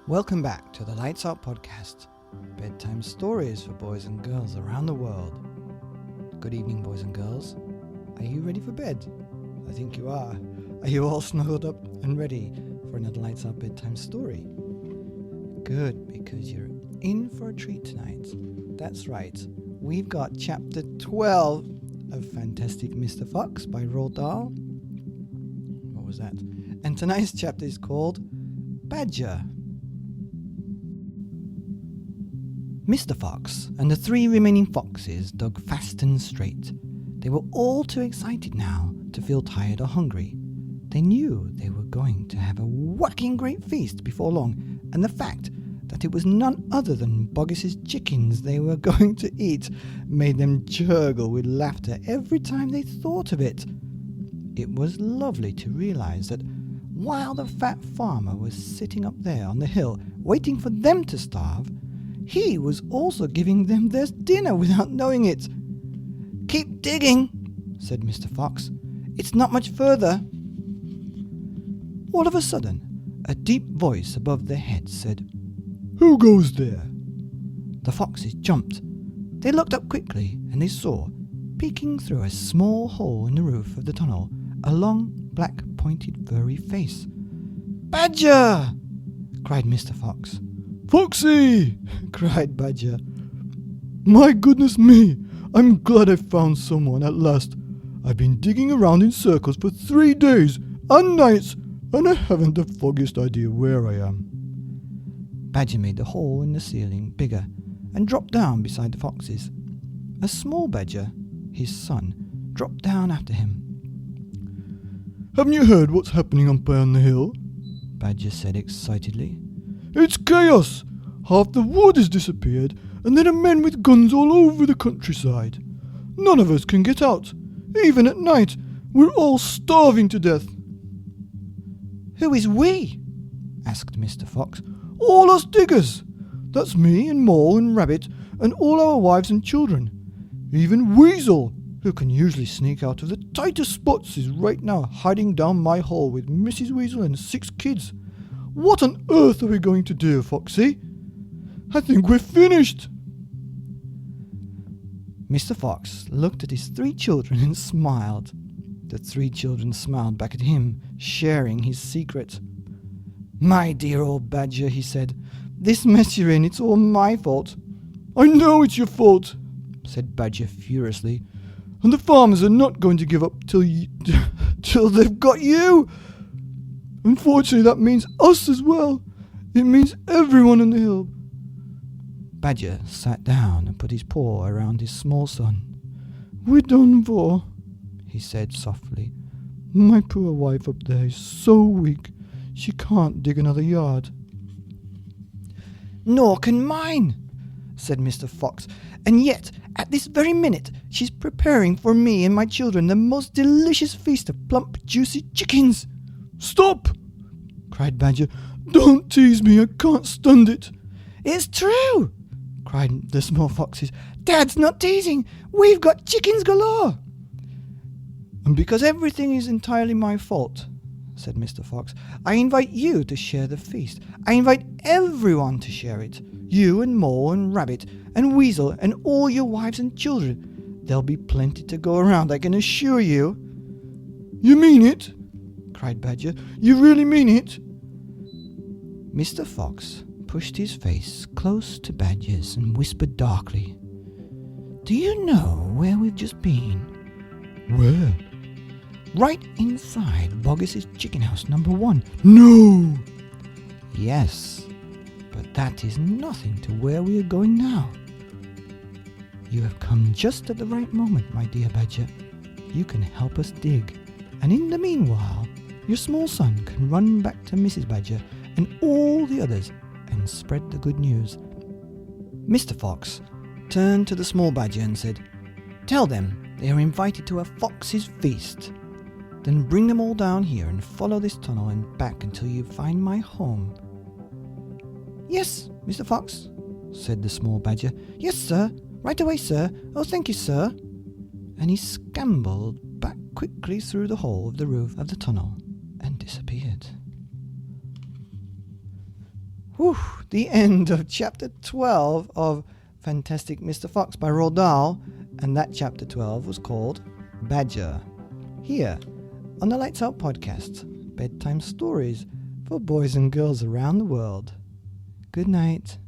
Welcome back to the Lights Out podcast, bedtime stories for boys and girls around the world. Good evening, boys and girls. Are you ready for bed? I think you are. Are you all snuggled up and ready for another Lights Out bedtime story? Good, because you're in for a treat tonight. That's right. We've got chapter 12 of Fantastic Mr. Fox by Roald Dahl. What was that? And tonight's chapter is called Badger. Mr. Fox and the 3 remaining foxes dug fast and straight. They were all too excited now to feel tired or hungry. They knew they were going to have a whacking great feast before long, and the fact that it was none other than Boggis's chickens they were going to eat made them gurgle with laughter every time they thought of it. It was lovely to realize that while the fat farmer was sitting up there on the hill waiting for them to starve, he was also giving them their dinner without knowing it. "Keep digging," said Mr. Fox. "It's not much further." All of a sudden, a deep voice above their heads said, "Who goes there?" The foxes jumped. They looked up quickly and they saw, peeking through a small hole in the roof of the tunnel, a long, black, pointed, furry face. "Badger!" cried Mr. Fox. "Foxy!" cried Badger. "My goodness me! I'm glad I found someone at last. I've been digging around in circles for 3 days and nights, and I haven't the foggiest idea where I am." Badger made the hole in the ceiling bigger and dropped down beside the foxes. A small badger, his son, dropped down after him. "Haven't you heard what's happening up there on the hill?" Badger said excitedly. "It's chaos! Half the wood has disappeared, and there are men with guns all over the countryside. None of us can get out. Even at night, we're all starving to death." "Who is we?" asked Mr. Fox. "All us diggers. That's me and Mole and Rabbit and all our wives and children. Even Weasel, who can usually sneak out of the tightest spots, is right now hiding down my hole with Mrs. Weasel and 6 kids. What on earth are we going to do, Foxy? I think we're finished." Mr. Fox looked at his 3 children and smiled. The 3 children smiled back at him, sharing his secret. "My dear old Badger," he said, "this mess you're in, it's all my fault." "I know it's your fault," said Badger furiously. "And the farmers are not going to give up till they've got you. Unfortunately, that means us as well. It means everyone on the hill." Badger sat down and put his paw around his small son. "We're done for," he said softly. "My poor wife up there is so weak, she can't dig another yard." "Nor can mine," said Mr. Fox, "and yet, at this very minute, she's preparing for me and my children the most delicious feast of plump, juicy chickens." "Stop!" cried Badger. "Don't tease me, I can't stand it." "It's true!" cried the small foxes. "Dad's not teasing. We've got chickens galore." "And because everything is entirely my fault," said Mr. Fox, "I invite you to share the feast. I invite everyone to share it. You and Mole and Rabbit and Weasel and all your wives and children. There'll be plenty to go around, I can assure you." "You mean it?" cried Badger. "You really mean it?" Mr. Fox pushed his face close to Badger's and whispered darkly, "Do you know where we've just been?" "Where?" "Right inside Boggis's chicken house number 1. "No!" "Yes, but that is nothing to where we are going now. You have come just at the right moment, my dear Badger. You can help us dig, and in the meanwhile, your small son can run back to Mrs. Badger and all the others and spread the good news." Mr. Fox turned to the small badger and said, "Tell them they are invited to a fox's feast. Then bring them all down here and follow this tunnel and back until you find my home." "Yes, Mr. Fox," said the small badger. "Yes, sir. Right away, sir. Oh, thank you, sir." And he scambled back quickly through the hole of the roof of the tunnel and disappeared. Whew, the end of chapter 12 of Fantastic Mr. Fox by Roald Dahl, and that chapter 12 was called Badger. Here on the Lights Out podcast, bedtime stories for boys and girls around the world. Good night.